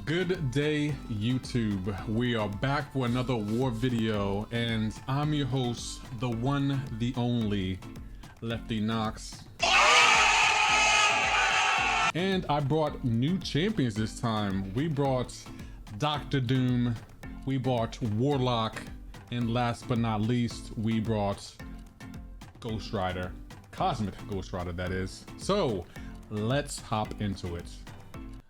Good day, YouTube. We are back for another war video, and I'm your host, the one, the only, Lefty Knox. And I brought new champions this time. We brought Dr. Doom, we brought Warlock, and last but not least, we brought Ghost Rider. Cosmic Ghost Rider, that is. So, let's hop into it.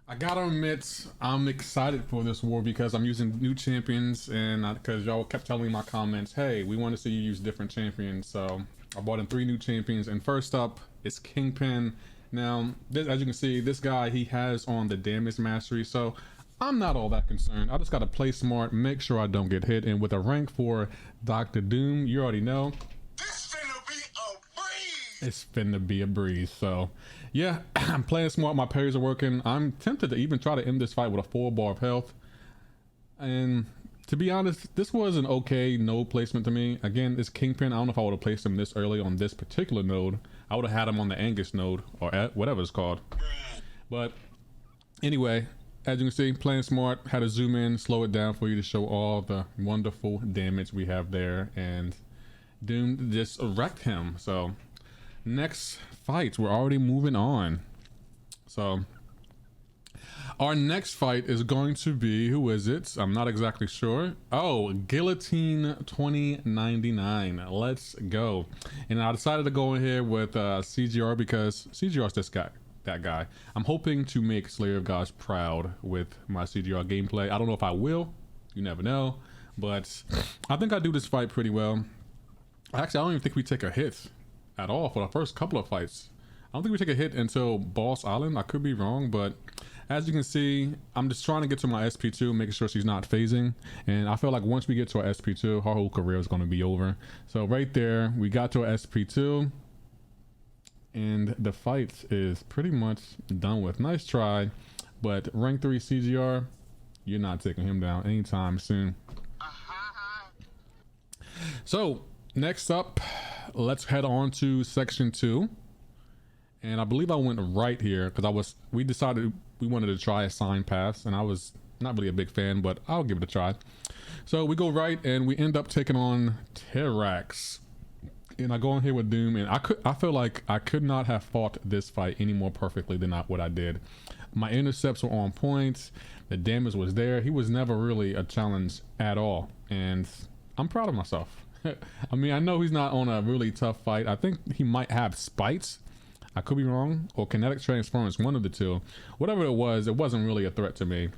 I gotta admit, I'm excited for this war because I'm using new champions, and because y'all kept telling me in my comments, hey, we want to see you use different champions. So I brought in 3 new champions, and first up is Kingpin. Now, as you can see, this guy, he has on the damage mastery, so I'm not all that concerned. I just gotta play smart, make sure I don't get hit, and with a rank 4 Dr. Doom, you already know, it's finna be a breeze. So yeah, I'm playing smart, my parries are working. I'm tempted to even try to end this fight with a 4 bar of health, and to be honest, this was an okay node placement to me. Again, it's Kingpin. I don't know if I would have placed him this early on this particular node. I would have had him on the Angus node, or whatever it's called. But anyway, as you can see, playing smart, had to zoom in, slow it down for you to show all the wonderful damage we have there, and Doom just wrecked him. So next fight, we're already moving on. So our next fight is going to be, who is it? I'm not exactly sure. Oh, Guillotine 2099. Let's go. And I decided to go in here with CGR because CGR is this guy, that guy. I'm hoping to make Slayer of Gods proud with my CGR gameplay. I don't know if I will, you never know, but I think I do this fight pretty well. Actually, I don't even think we take a hit at all for the first couple of fights. I don't think we take a hit until Boss Island. I could be wrong, but as you can see, I'm just trying to get to my SP2, making sure she's not phasing, and I feel like once we get to our SP2, her whole career is going to be over. So right there, we got to our SP2, and the fight is pretty much done with. Nice try, but rank 3 CGR, you're not taking him down anytime soon. So next up, let's head on to section 2, and I believe I went right here because we decided we wanted to try a sign pass, and I was not really a big fan, but I'll give it a try. So we go right, and we end up taking on Terrax, and I go in here with Doom, and I feel like I could not have fought this fight any more perfectly than what I did. My intercepts were on point, the damage was there. He was never really a challenge at all, and I'm proud of myself. I mean, I know he's not on a really tough fight. I think he might have spites. I could be wrong, or kinetic transference, one of the two. Whatever it wasn't really a threat to me.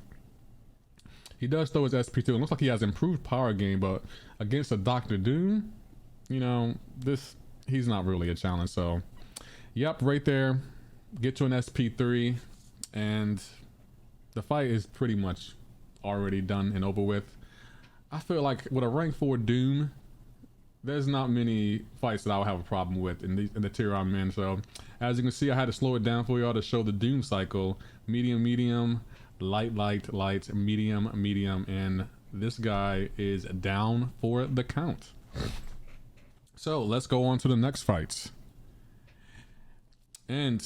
He does throw his SP2. It looks like he has improved power gain, but against a Dr. Doom, you know, he's not really a challenge. So, yep, right there, get to an SP3, and the fight is pretty much already done and over with. I feel like with a rank 4 Doom, there's not many fights that I would have a problem with in the tier I'm in. So as you can see, I had to slow it down for y'all to show the Doom cycle. Medium, medium, light, light, light, medium, medium, and this guy is down for the count. So let's go on to the next fight. And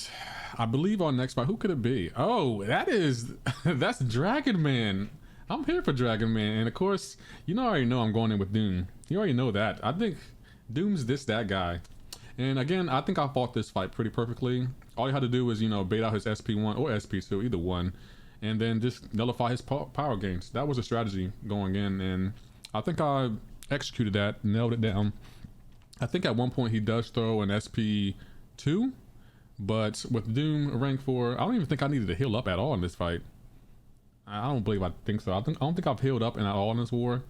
I believe our next fight, who could it be? Oh, that's Dragon Man. I'm here for Dragon Man, and of course, you already know I'm going in with Doom. You already know that. I think Doom's that guy. And again, I think I fought this fight pretty perfectly. All you had to do was, bait out his SP1 or SP2, either one, and then just nullify his power gains. That was a strategy going in, and I think I executed that, nailed it down. I think at one point he does throw an SP2, but with Doom rank 4, I don't even think I needed to heal up at all in this fight. I think so. I don't think I've healed up at all in this war.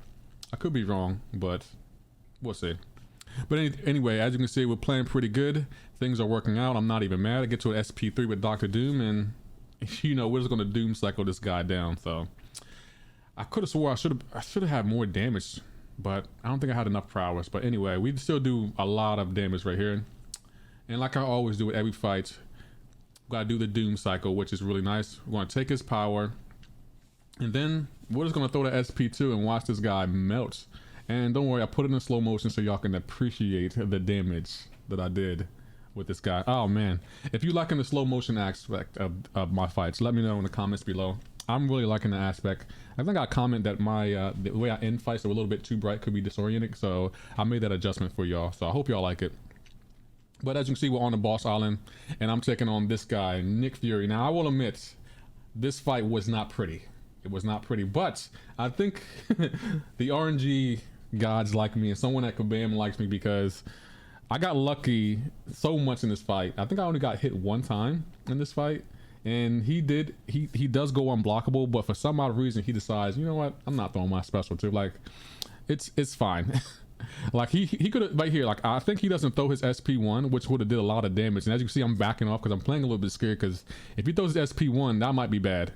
I could be wrong, but we'll see. But anyway, as you can see, we're playing pretty good. Things are working out. I'm not even mad. I get to an SP3 with Dr. Doom, and we're just gonna Doom cycle this guy down. So I could have swore I should have had more damage, but I don't think I had enough prowess. But anyway, we still do a lot of damage right here. And like I always do with every fight, we gotta do the Doom cycle, which is really nice. We're gonna take his power, and then we're just gonna throw the SP2 and watch this guy melt. And don't worry, I put it in slow motion so y'all can appreciate the damage that I did with this guy. Oh man, if you liking the slow motion aspect of my fights, let me know in the comments below. I'm really liking the aspect. I think I comment that my the way I end fights are a little bit too bright, could be disorienting, so I made that adjustment for y'all. So I hope y'all like it. But as you can see, we're on the boss island, and I'm taking on this guy, Nick Fury. Now, I will admit, this fight was not pretty. It was not pretty, but I think the RNG gods like me, and someone at Kabam likes me because I got lucky so much in this fight. I think I only got hit one time in this fight, and he does go unblockable, but for some odd reason, he decides, you know what, I'm not throwing my special too. Like, it's fine. Like he could have right here, like I think he doesn't throw his SP1, which would have did a lot of damage. And as you can see, I'm backing off because I'm playing a little bit scared, because if he throws his SP1, that might be bad.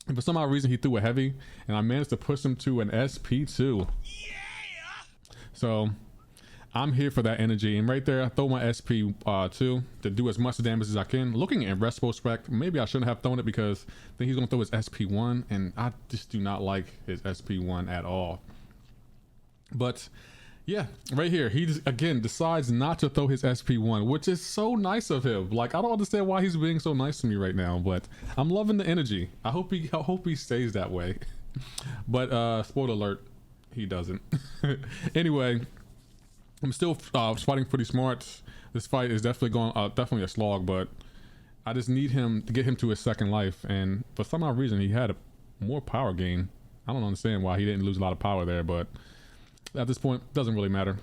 And for some odd reason, he threw a heavy, and I managed to push him to an SP2. Yeah! So I'm here for that energy, and right there I throw my SP2 to do as much damage as I can. Looking in retrospect, maybe I shouldn't have thrown it, because then he's gonna throw his SP1, and I just do not like his SP1 at all. But yeah, right here, he just, again, decides not to throw his SP1, which is so nice of him. Like, I don't understand why he's being so nice to me right now, but I'm loving the energy. I hope he stays that way. But spoiler alert, he doesn't. Anyway, I'm still fighting pretty smart. This fight is definitely going definitely a slog, but I just need him to get him to his second life, and for some odd reason he had a more power gain. I don't understand why he didn't lose a lot of power there, but at this point, doesn't really matter.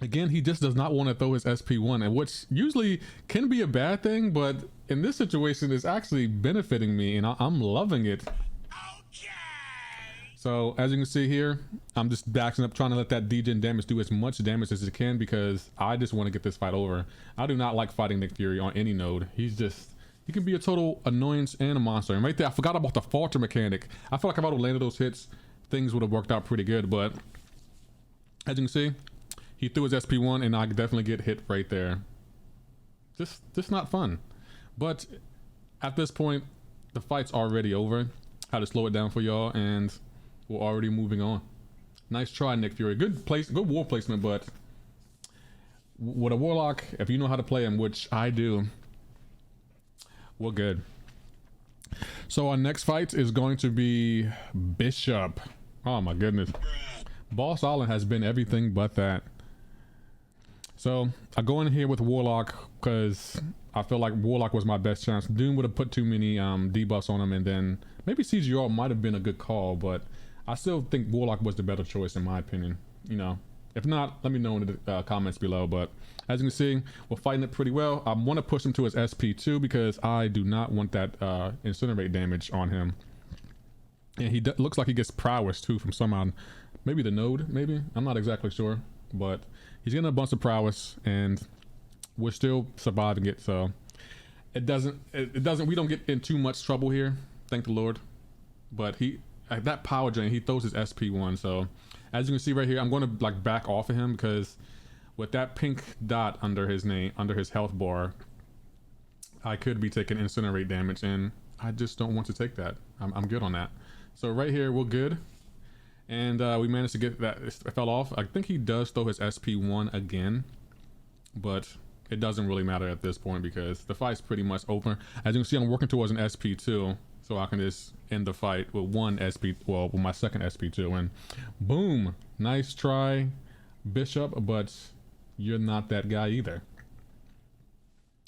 Again, he just does not want to throw his SP1, and which usually can be a bad thing, but in this situation is actually benefiting me, and I'm loving it. Okay. So as you can see here, I'm just backing up, trying to let that degen damage do as much damage as it can, because I just want to get this fight over. I do not like fighting Nick Fury on any node. He can be a total annoyance and a monster. And right there, I forgot about the falter mechanic. I feel like if I would have landed those hits, things would have worked out pretty good, but as you can see, he threw his SP1, and I definitely get hit right there. Just not fun. But at this point, the fight's already over. I had to slow it down for y'all, and we're already moving on. Nice try, Nick Fury. Good war placement, but with a warlock, if you know how to play him, which I do, we're good. So our next fight is going to be Bishop. Oh my goodness. Boss Island has been everything but that. So I go in here with Warlock because I feel like Warlock was my best chance. Doom would have put too many debuffs on him, and then maybe CGR might have been a good call, but I still think Warlock was the better choice in my opinion. You know, if not, let me know in the comments below. But as you can see, we're fighting it pretty well. I want to push him to his SP2 because I do not want that incinerate damage on him. And he looks like he gets prowess too from somehow, maybe the node, maybe, I'm not exactly sure, but he's getting a bunch of prowess, and we're still surviving it. So we don't get in too much trouble here, thank the Lord. But he, at that power drain, he throws his SP1. So as you can see right here, I'm going to like back off of him, because with that pink dot under his name, under his health bar, I could be taking incinerate damage, and I just don't want to take that. I'm good on that. So right here, we're good. And we managed to get that. It fell off. I think he does throw his SP1 again, but it doesn't really matter at this point because the fight's pretty much over. As you can see, I'm working towards an SP2, so I can just end the fight with with my second SP2, and boom, nice try, Bishop, but you're not that guy either.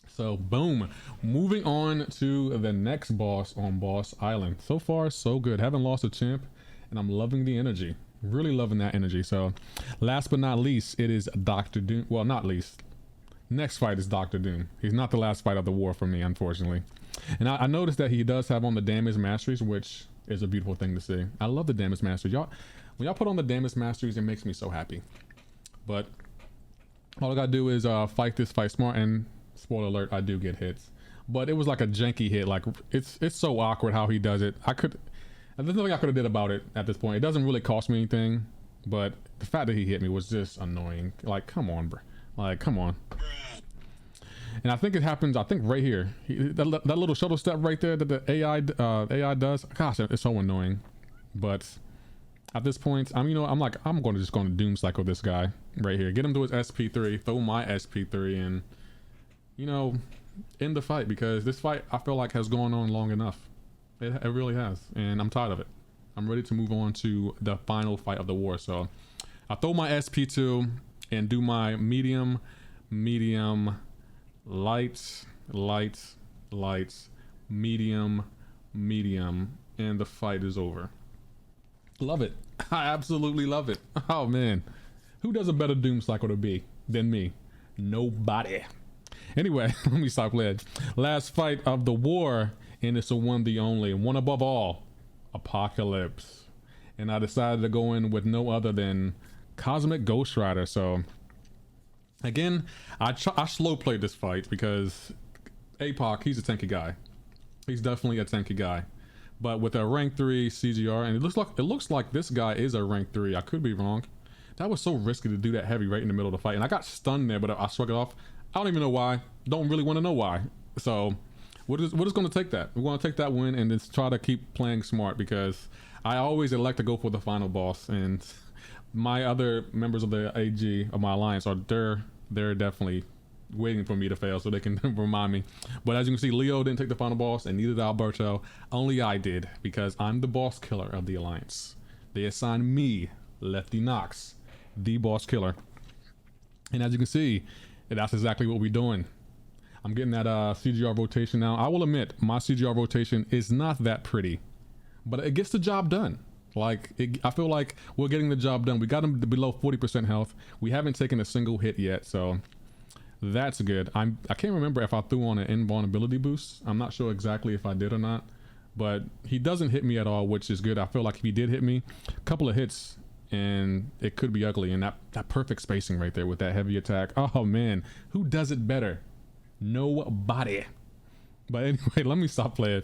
So boom, moving on to the next boss on Boss Island. So far so good. Haven't lost a champ, and I'm loving the energy, really loving that energy. So last but not least, it is Dr. Doom. Well, not least, next fight is Dr. Doom. He's not the last fight of the war for me, unfortunately. And I noticed that he does have on the damage masteries, which is a beautiful thing to see. I love the damage masteries. Y'all, when y'all put on the damage masteries, it makes me so happy. But all I gotta do is fight this fight smart, and spoiler alert, I do get hits, but it was like a janky hit. Like it's so awkward how he does it. There's nothing I could have did about it at this point. It doesn't really cost me anything, but the fact that he hit me was just annoying. Like, come on, bro. Like, come on. And I think it happens, I think right here, that little shuttle step right there that the AI does. Gosh, it's so annoying. But at this point, I'm just going to doom cycle this guy right here. Get him to his SP3, throw my SP3, and end the fight, because this fight I feel like has gone on long enough. It really has, and I'm tired of it. I'm ready to move on to the final fight of the war. So I throw my SP2 and do my medium, light, medium, and the fight is over. Love it. I absolutely love it. Oh man, who does a better doom cycle than me? Nobody. Anyway, let me stop playing. Last fight of the war, and it's a one, the only, one above all, Apocalypse. And I decided to go in with no other than Cosmic Ghost Rider. So again, I slow played this fight because APOC, he's a tanky guy. He's definitely a tanky guy. But with a rank 3 CGR, and it looks like this guy is a rank 3. I could be wrong. That was so risky to do that heavy right in the middle of the fight, and I got stunned there, but I shrugged it off. I don't even know why. Don't really want to know why. So we're just going to take that. We're going to take that win and just try to keep playing smart, because I always elect to go for the final boss, and my other members of the AG of my alliance are they're definitely waiting for me to fail so they can remind me. But as you can see, Leo didn't take the final boss, and neither did Alberto. Only I did, because I'm the boss killer of the alliance. They assigned me, Lefty Knox, the boss killer. And as you can see, that's exactly what we're doing. I'm getting that CGR rotation now. I will admit, my CGR rotation is not that pretty, but it gets the job done. Like, I feel like we're getting the job done. We got him below 40% health. We haven't taken a single hit yet, so that's good. I can't remember if I threw on an invulnerability boost. I'm not sure exactly if I did or not, but he doesn't hit me at all, which is good. I feel like if he did hit me, a couple of hits and it could be ugly. And that perfect spacing right there with that heavy attack. Oh man, who does it better? Nobody. But anyway, let me stop playing.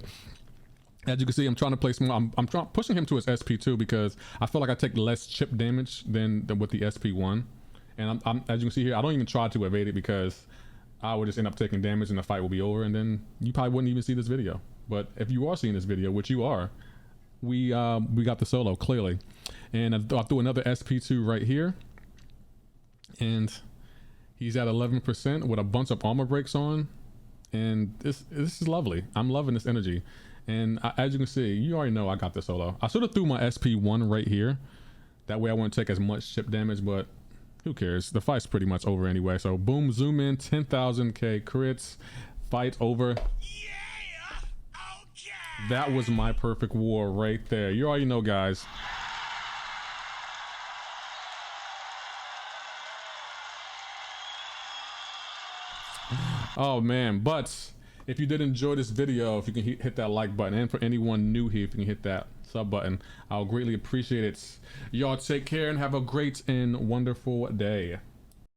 As you can see, I'm trying to play small. I'm pushing him to his SP2 because I feel like I take less chip damage than with the SP1. And as you can see here, I don't even try to evade it because I would just end up taking damage and the fight will be over, and then you probably wouldn't even see this video. But if you are seeing this video, which you are, we got the solo clearly. And I threw another SP2 right here, and he's at 11% with a bunch of armor breaks on, and this is lovely. I'm loving this energy. And as you can see, you already know I got the solo. I sort of threw my SP1 right here, that way I wouldn't take as much chip damage, but who cares? The fight's pretty much over anyway. So boom, zoom in, 10,000k crits, fight over. Yeah, okay. That was my perfect war right there. You already know, guys. Oh man, but if you did enjoy this video, if you can hit that like button, and for anyone new here, if you can hit that sub button, I'll greatly appreciate it. Y'all take care and have a great and wonderful day.